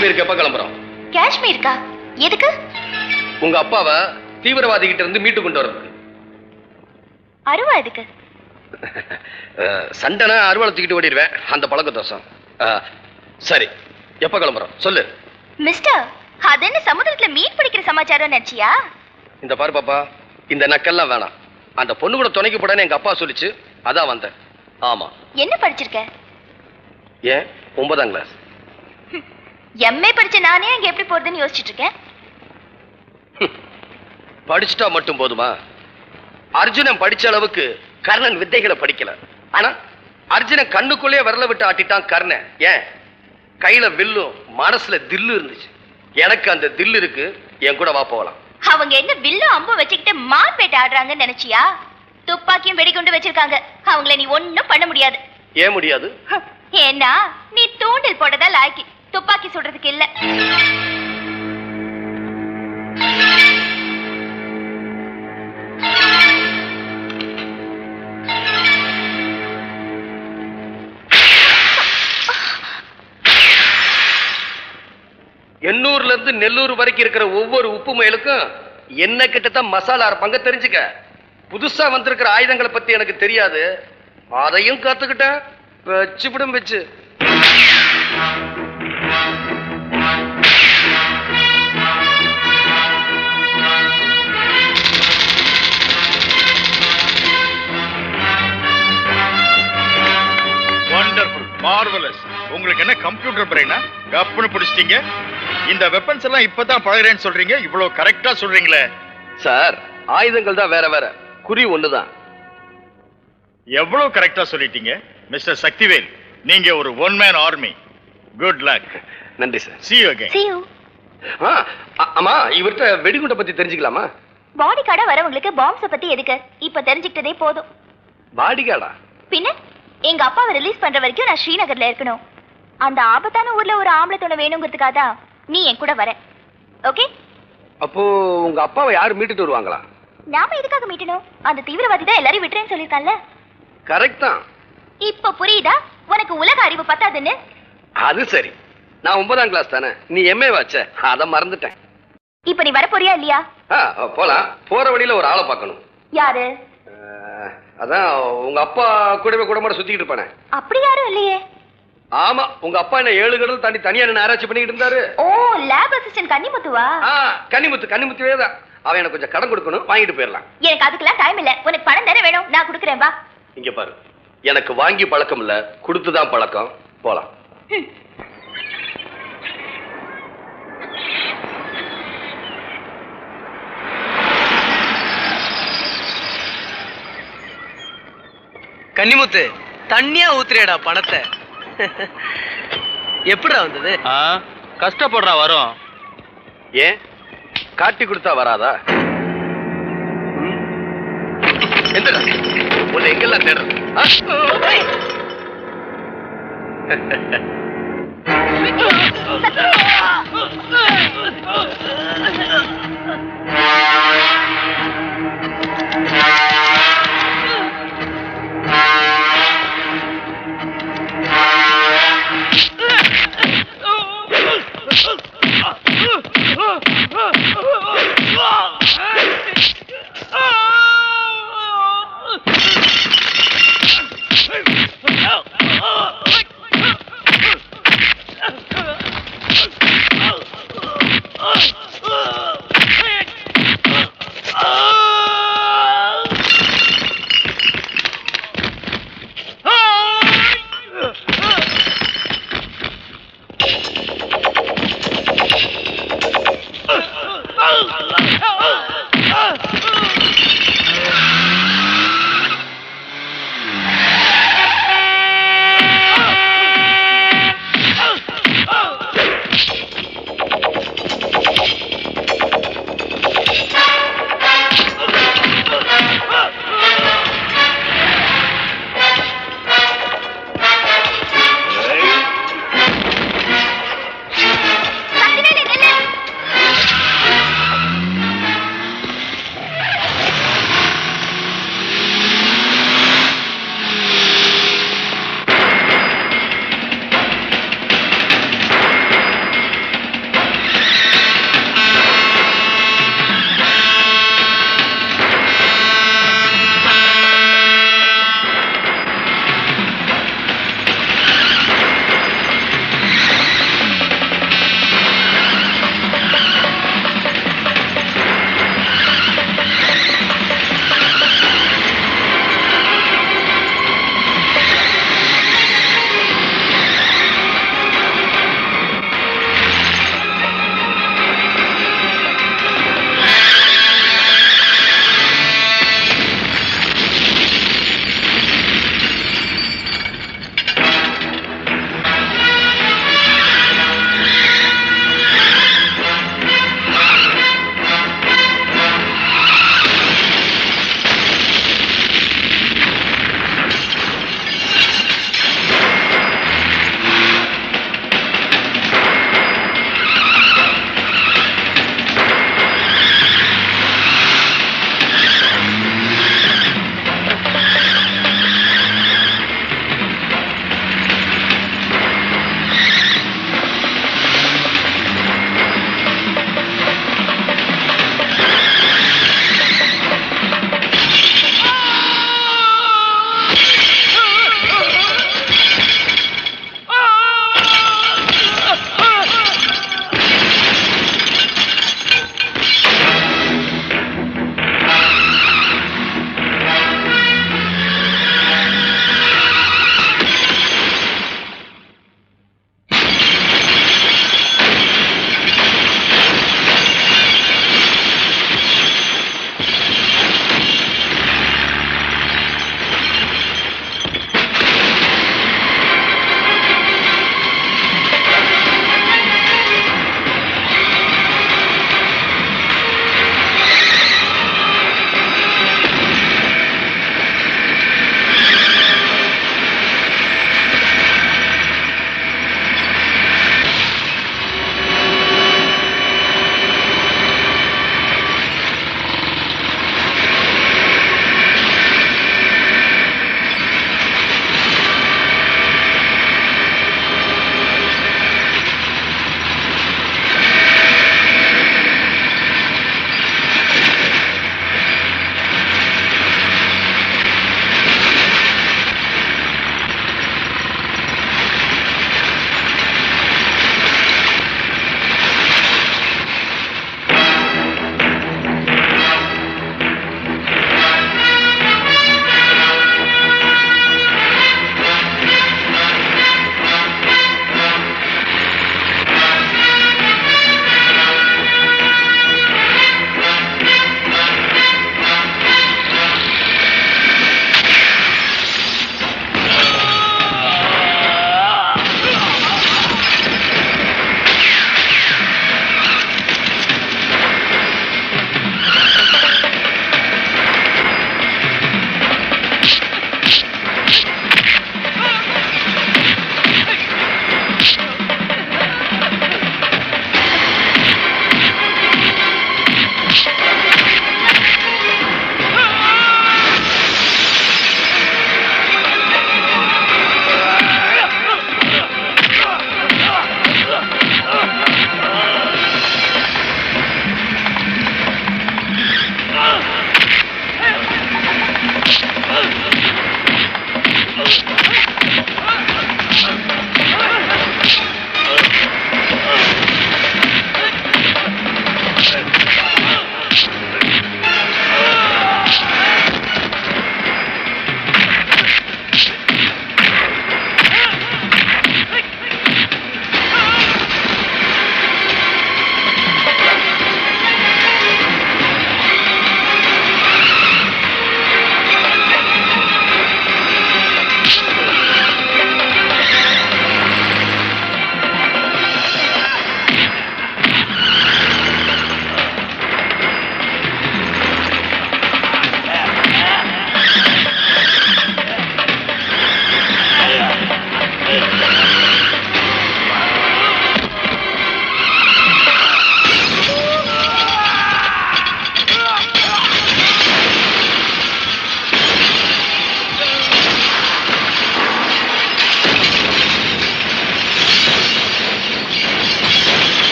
காஷ்மீருக்கு எப்ப கிளம்புறோம்? காஷ்மீருக்கா? எதுக்கு? உங்க அப்பாவை தீவிரவாதி கிட்ட இருந்து மீட்டு கொண்டு வரதுக்கு. அருவா எதுக்கு? சண்டனை அருவாளை தூக்கிட்டு ஓடிடுவேன், அந்த பழக்க தோஷம். சரி, எப்ப கிளம்புறோம் சொல்லு. மிஸ்டர், அது என்ன சமுதிரத்துல மீன் பிடிக்கிற சமாச்சாரம் நினைச்சியா? இந்த பாரு பாப்பா, இந்த நக்கெல்லாம் வேணாம். அந்த பொண்ணு கூட துணைக்கு போடான்னு எங்க அப்பா சொல்லிச்சு, அதான் வந்தேன். ஆமா. என்ன படிச்சிருக்க? ஏன் 9ஆம் கிளாஸ். எம்ஏ படிச்ச நானே அங்க எப்படி போறதுன்னு யோசிச்சுட்டு இருக்கேன். படிச்சுட்டா மட்டும் போதுமா? அர்ஜுனன் படிச்ச அளவுக்கு கர்ணன் வித்தைகளை படிக்கல. ஆனா அர்ஜுனன் கண்ணுக்குள்ளே விரல விட்டு ஆட்டிட்டான் கர்ணன். ஏன்? கையில வில்லும் மனசுல தில்லு இருந்துச்சு. எனக்கு அந்த தில்லு இருக்கு, என் கூட வா போகலாம். அவங்க என்ன வில்லும் அம்பும் வச்சுக்கிட்டு மார்பேட்டை ஆடுறாங்கன்னு நினைச்சியா? துப்பாக்கியும் வெடிகுண்டு வச்சிருக்காங்க. அவங்கள நீ ஒன்னும் பண்ண முடியாது. ஏன் முடியாது? ஏன்னா நீ தூண்டில் போட்டதா லாய்க்கு, துப்பாக்கி சுடுறதுக்கு இல்ல. எண்ணூர்ல இருந்து நெல்லூர் வரைக்கும் இருக்கிற ஒவ்வொரு உப்பு மயிலுக்கும் என்ன கிட்டத்தான் மசாலா அரைப்பாங்க தெரிஞ்சுக்க. புதுசா வந்திருக்கிற ஆயுதங்களை பத்தி எனக்கு தெரியாது, அதையும் கத்துக்கிட்டேன். வச்சுவிடும் வச்சு. Wonderful, marvellous. உங்களுக்கு என்ன கம்ப்யூட்டர் பிரெயினா? கப்புன்னு பிடிச்சிட்டீங்க. இந்த வெப்பன்ஸ் எல்லாம் இப்பதான் பழகிறேன்னு சொல்றீங்க, இவ்வளவு கரெக்டா சொல்றீங்களே. சார், ஆயுதங்கள் தான் வேற வேற, குறி ஒண்ணுதான். எவ்வளவு கரெக்டா சொல்லிட்டீங்க மிஸ்டர் சக்திவேல். நீங்க ஒரு one man army. Good luck. நன்றி sir. See you again. See you. ஆமா, இவர்கிட்ட வெடிகுண்டை பத்தி தெரிஞ்சுக்கலாமா? பாடி கார்டா வரவங்களுக்கு பாம்ஸ பத்தி எதுக்கு? இப்ப தெரிஞ்சுக்கிட்டதே போதும். பாடி கார்டா? பின்ன எங்க அப்பாவை ரிலீஸ் பண்ற வரைக்கும் நான் ஸ்ரீநகர்ல இருக்கணும். அந்த ஆபத்தான ஊர்ல ஒரு ஆம்பளை துணை வேணுங்கிறதுக்காக தான் நீ என் கூட வர. ஓகே? அப்போ உங்க அப்பாவை யாரு மீட்டுட்டு வருவாங்களா? நாம எதுக்காக மீட்டணும்? அந்த தீவிரவாதி தான் எல்லாரையும் விட்டுறேன்னு சொல்லிருக்கான்ல. கரெக்ட் தான். இப்ப புரியுதா உனக்கு உலக அறிவு பத்தாதுன்னு? அது சரி, நான் 9ஆம் கிளாஸ் தானே, நீ எம்ஏ வாச்ச, அத மறந்துட்டேன். இப்ப நீ வர போறியா இல்லையா? போலாம். போற வழியில ஒரு ஆளை பார்க்கணும். யாரு? அதான் உங்க அப்பா கூடவே கூடமாட சுத்திக்கிட்டு இருப்பானே. அப்படி யாரும் இல்லையே. ஆமா, உங்க அப்பா என்ன 7 கடல் தாண்டி தனியா என்ன ஆராய்ச்சி பண்ணிட்டு இருந்தாரு. ஓ, லேப் அசிஸ்டன்ட் கன்னிமுத்துவா? கன்னிமுத்துவே தான். அவன் எனக்கு கொஞ்சம் கடன் கொடுக்கணும், வாங்கிட்டு போயிடலாம். எனக்கு அதுக்கெல்லாம் டைம் இல்ல. உனக்கு பணம் தானே வேணும், நான் கொடுக்குறேன், வா. இங்க பாரு, எனக்கு வாங்கி பழக்கம் இல்ல, கொடுத்துதான் பழக்கம். போலாம். கன்னிமுத்து, தண்ணியா ஊத்துறியடா பணத்தை. எப்படிடா வந்தது? கஷ்டப்படுறா வரும். ஏன் காட்டி கொடுத்தா வராதா? எந்தடா உன்னை எங்கெல்லாம் தேடுறது?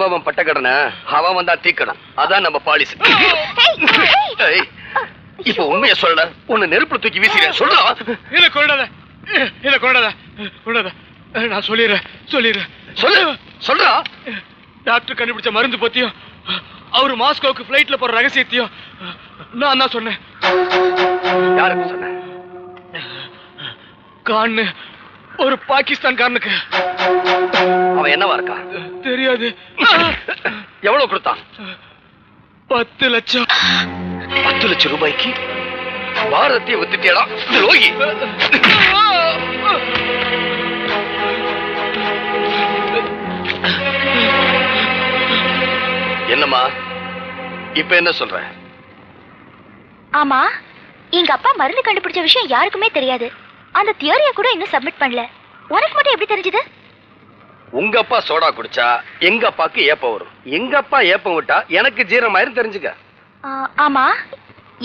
அவன் பட்ட கடனை அவன் வந்தா தீக்கணும். அதான் நம்ம பாலிசி. இப்ப உண்மைய சொல்ல உன்னை நெருப்புல தூக்கி வீசுறேன். சொல்றா. என்ன கொண்டாத நான் சொல்லிடுறேன் சொல்லு சொல்றா. டாக்டர் கண்டுபிடிச்ச மருந்து பத்தியும் அவரு மாஸ்கோவுக்கு பிளைட்ல போற ரகசியத்தையும் நான் தான் சொன்னேன். யாருக்கு சொன்ன? கான்னு ஒரு பாகிஸ்தான்காரனுக்கு. அவன் என்னவா இருக்கா? தெரியாது. எவ்வளவு கொடுத்தான்? 10 லட்சம். 10 லட்சம் ரூபாய்க்கு பாரதத்தை வித்துட்டியடா துரோகி. என்னம்மா இப்ப என்ன சொல்ற? ஆமா, எங்க அப்பா மருந்து கண்டுபிடிச்ச விஷயம் யாருக்குமே தெரியாது. அந்த தியரிய கூட இன்னும் சப்மிட் பண்ணல. உனக்கு மட்டும் எப்படி தெரிஞ்சது? உங்க அப்பா சோடா குடிச்சா எங்க அப்பாக்கு ஏப்பம் வரும். எங்க அப்பா ஏப்பம் விட்டா எனக்கு ஜீரமாயிரும். தெரிஞ்சுக்க. ஆமா,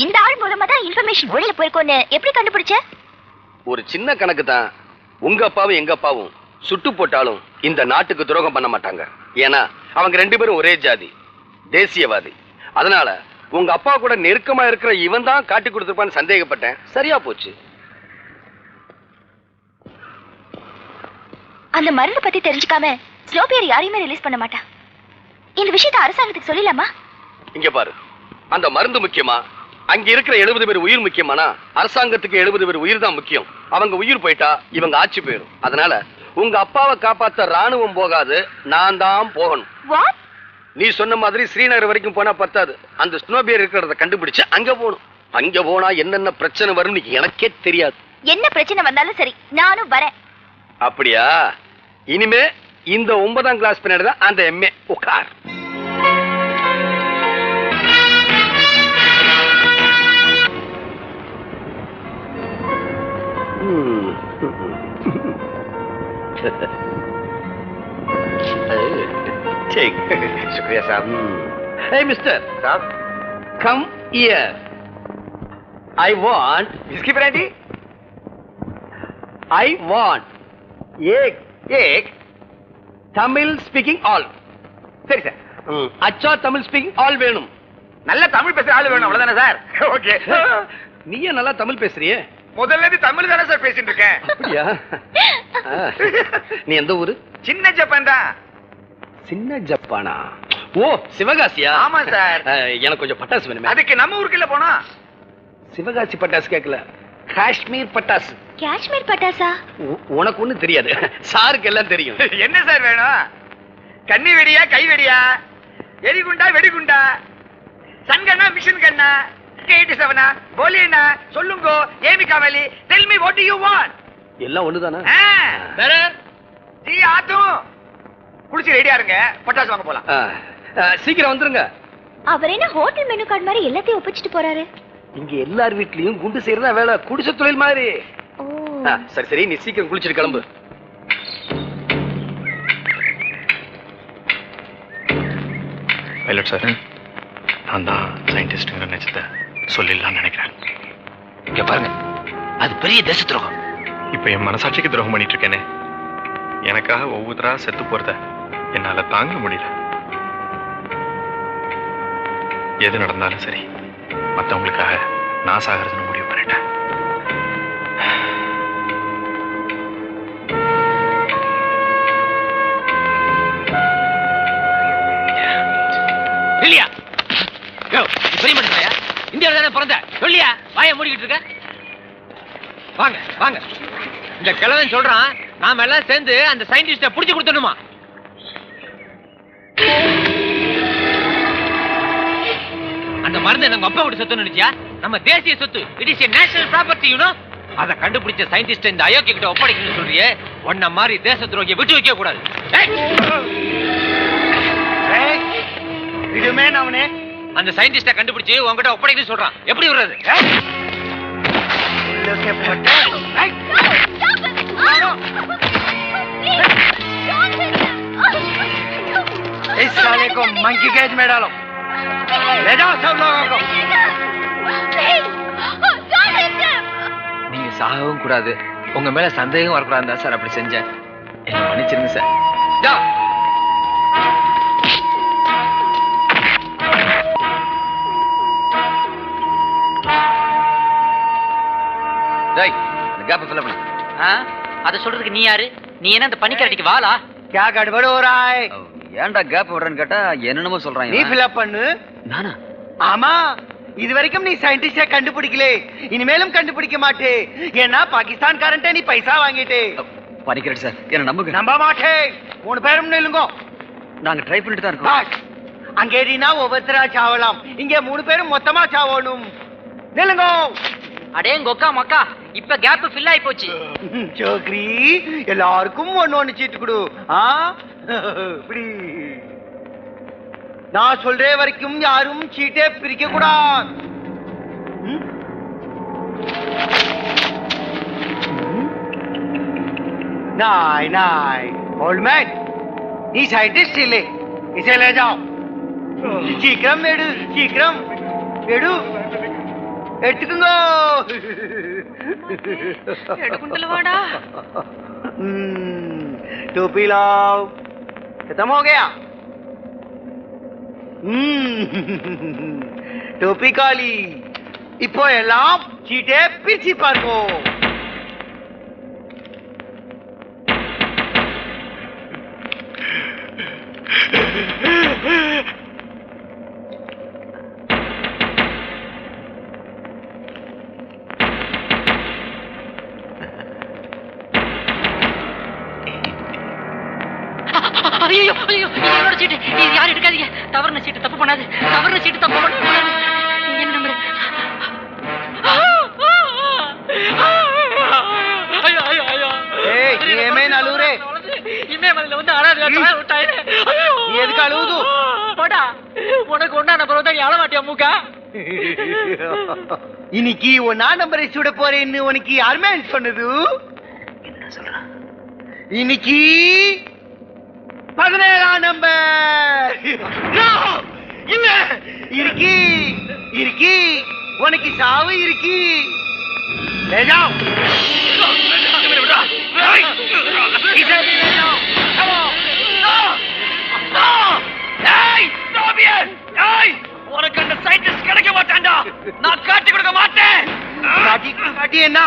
இந்த ஆள் மூலமா தான் இன்ஃபர்மேஷன் வெளியில போயிருக்கோன்னு எப்படி கண்டுபிடிச்ச? ஒரு சின்ன கணக்கு தான். உங்க அப்பாவும் எங்க அப்பாவும் சுட்டு போட்டாலும் இந்த நாட்டுக்கு துரோகம் பண்ண மாட்டாங்க. ஏன்னா அவங்க 2 பேரும் ஒரே ஜாதி, தேசியவாதி. அதனால உங்க அப்பா கூட நெருக்கமா இருக்கிற இவன் தான் காட்டி கொடுத்திருப்பான்னு சந்தேகப்பட்டேன். சரியா போச்சு. அந்த மருந்து பத்தி தெரிஞ்சுக்காம ஸ்னோபியர் யாரையுமே ரிலீஸ் பண்ண மாட்டான். இந்த விஷயத்தை அரசாங்கத்துக்கு சொல்லலாமா? இங்க பாரு, அந்த மருந்து முக்கியமா அங்க இருக்கிற 70 பேர் உயிர் முக்கியமானா அரசாங்கத்துக்கு 70 பேர் உயிர் தான் முக்கியம். அவங்க உயிர் போயிட்டா இவங்க ஆட்சி போயிடும். அதனால உங்க அப்பாவை காப்பாத்த ராணுவம் போகாது, நான் தான் போகணும். What? நீ சொன்ன மாதிரி ஸ்ரீநகர் வரைக்கும் போனா பத்தாது. அந்த ஸ்னோபியர் இருக்கிறத கண்டுபிடிச்சு அங்க போகணும். அங்க போனா என்னென்ன பிரச்சனை வரும்னு எனக்கே தெரியாது. என்ன பிரச்சனை வந்தாலும் சரி, நானும் வரேன். அப்படியா? இனிமே இந்த 9ஆம் கிளாஸ் பின்னாடி தான் அந்த எம்ஏ. உட்கார். शुक्रिया साहब. Hey mister, साहब, come here. I want whiskey brandy. I want एक தமிழ் ஸ்பீக்கிங் ஆல். சரி சார். அச்சா தமிழ் ஸ்பீக்கிங் ஆல் வேணும். நல்ல தமிழ் பேசுற ஆளு வேணும். அவ்வளவுதானே சார்? ஓகே. நீயே நல்லா தமிழ் பேசுறியே. முதல்ல இருந்து தமிழ் தானே சார் பேசிட்டு இருக்கேன். அப்படியா? நீ எந்த ஊரு? சின்ன ஜப்பான் தான். சின்ன ஜப்பானா? ஓ, சிவகாசியா? ஆமா சார். எனக்கு கொஞ்சம் பட்டாசு வேணுமே. அதுக்கு நம்ம ஊருக்குள்ள போனா சிவகாசி பட்டாசு கேட்கல, காஷ்மீர் பட்டாசு. காஷ்மீர் பட்டாசா? உனக்கு ஒண்ணு தெரியாது, சாருக்கு எல்லாம் தெரியும். என்ன சார் வேணும்? கன்னி வெடியா, கை வெடியா, எரிகுண்டா, வெடிகுண்டா, சன்கண்ணா, மிஷின் கண்ணா, கேட்டிசவனா, போலியனா, சொல்லுங்கோ, ஏமி காவலி, tell me what do you want. எல்லாம் ஒண்ணுதானா? வேற டீ ஆத்தும் குடிச்சு ரெடியா இருங்க, பட்டாசு வாங்க போலாம். சீக்கிரம் வந்துருங்க. அவர் என்ன ஹோட்டல் மெனு கார்டு மாதிரி எல்லாத்தையும் ஒப்பிச்சிட்டு போறாரு? இங்க எல்லார் வீட்லயும் குண்டு செய்யறதா வேலை, குடிச தொழில் மாதிரி. சரி சரி, நீ சீக்கிரம் குளிச்சிட்டு கிளம்பு. பைலட் சார், நான் தான் சயின்டிஸ்ட்ங்கிற நினைச்சத சொல்லிடலாம்னு நினைக்கிறேன். இங்க பாருங்க, அது பெரிய தேச துரோகம். இப்ப என் மனசாட்சிக்கு துரோகம் பண்ணிட்டு இருக்கேனே. எனக்காக ஒவ்வொருத்தரா செத்து போறத என்னால தாங்க முடியல. எது நடந்தாலும் சரி, மத்தவங்களுக்காக நான் சாகிறதுன்னு முடிவு பண்ணிட்டேன். இல்லையா? பெரிய மனுஷனையா? இந்தியாவில் தானே பிறந்த சொல்லியா? வாயை மூடிக்கிட்டு இருக்க. வாங்க வாங்க. இந்த கிழவன் சொல்றான், நாம எல்லாம் சேர்ந்து அந்த சயின்டிஸ்ட புடிச்சு கொடுத்துடணுமா? அந்த மருந்து நம்ம அப்பா விட்டு சொத்து நினைச்சியா? நம்ம தேசிய சொத்து. It is a national property, you know. அதை கண்டுபிடிச்ச சயின்டிஸ்ட் இந்த அயோக்கிய கிட்ட ஒப்படைக்கணும்னு சொல்றியே. ஒன்ன மாதிரி தேச துரோகியை விட்டு வைக்க கூடாது. இதுமே அவனே அந்த சயின்டிஸ்ட கண்டுபிடிச்சு உங்ககிட்ட ஒப்படைக்கணும்னு சொல்றான். எப்படி விடுறது? इस साले को मंकी केज में डालो, ले जाओ सब लोगों को. நீங்க சாகவும் கூடாது, உங்க மேல சந்தேகம் வரக்கூடாது சார் அப்படி செஞ்சேன். என்ன மன்னிச்சிருங்க சார். டேய் அந்த கேப் ஃபில் பண்ணு. அத சொல்றதுக்கு நீ யாரு? நீ என்ன அந்த பனிக்கரடிக்கு வாளா? क्या गड़बड़ हो रहा है? ஏன்டா கேப் விடுறேன்னு கேட்டா என்னென்னமோ சொல்றாங்க. நீ ஃபில் அப் பண்ணு. நானா? ஆமா, இது வரைக்கும் நீ சயின்டிஸ்டே கண்டுபிடிக்கல, இனிமேலும் கண்டுபிடிக்க மாட்டே. ஏன்னா பாகிஸ்தான்காரன்ட்ட நீ பைசா வாங்கிட்டே. பனிக்கிறேன் சார், என்ன நம்புங்க. நம்ப மாட்டே. 3 பேரும் நில்லுங்க. நாங்க ட்ரை பண்ணிட்டு தான் இருக்கோம். பாஸ், அங்கேடினா ஒவ்வொருத்தரா சாவலாம், இங்க 3 பேரும் மொத்தமா சாவணும். நில்லுங்க. அடே கொக்கா மக்கா, இப்ப கேப் ஃபில் ஆயி போச்சு. சோக்ரி, எல்லாருக்கும் ஒன்னு சீட்டு கொடு. இப்படி நான் சொல்ற வரைக்கும் யாரும் சீட்டே பிரிக்க கூடாது. नाय नाय ओल्ड मैन, நீ சயின்டிஸ்ட் இல்லை, இசை ले जाओ. சீக்கிரம் எடு, சீக்கிரம் எடு, எடுத்துக்குங்க. எடுக்குண்டலவாடா. टोपी लाओ. खत्म हो गया? टोपी काली. இப்போ எல்லாம் சீட்டே பிரிச்சு பார்ப்போம். ஐயோ ஐயோ, என்னோட சீட்டு. இது யாரும் எடுக்காதீங்க. தவறுன சீட்டு தப்பு பண்ணாது. தவறுன சீட்டு தப்பு பண்ணாது. என்ன நம்பர்? ஐயோ ஐயோ ஐயோ. ஏய், நீ ஏமே அழுவுறே? இமே மதில வந்து அழாத தாய் விட்டாயிரே. ஐயோ. நீ எதுக்கு அழுவுது? போடா. உனக்கு ஒண்ணா நம்பர் வந்தா நீ அழ மாட்டியா மூக்கா? இன்னைக்கு ஒன்னா நம்பரை சுட போறேன்னு உனக்கு யாருமே சொன்னது? என்ன சொல்றான்? இன்னைக்கு 17ஆம் நம்பர். இல்ல, இருக்கி இருக்கி, உனக்கு சாவு இருக்கி. ले जाओ. इसे भी ले जाओ. Come on. No. No. Hey, stop here. Hey, உனக்கு அந்த சயின்டிஸ்ட் கிடைக்க மாட்டான்டா. நான் காட்டி கொடுக்க மாட்டேன். காட்டி என்ன?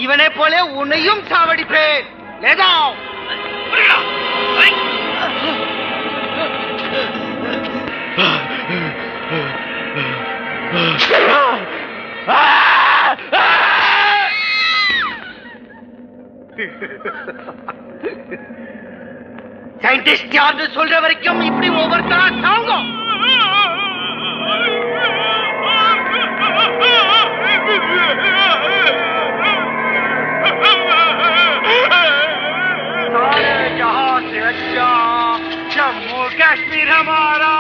இவனை போல உன்னையும் சாவடிப்பேன். ले जाओ. சயின்டிஸ்ட் யாருன்னு சொல்ற வரைக்கும் இப்படி ஒவ்வொருத்தரா சாவுங்க. सारे जहां से अच्छा जम्मू कश्मीर हमारा.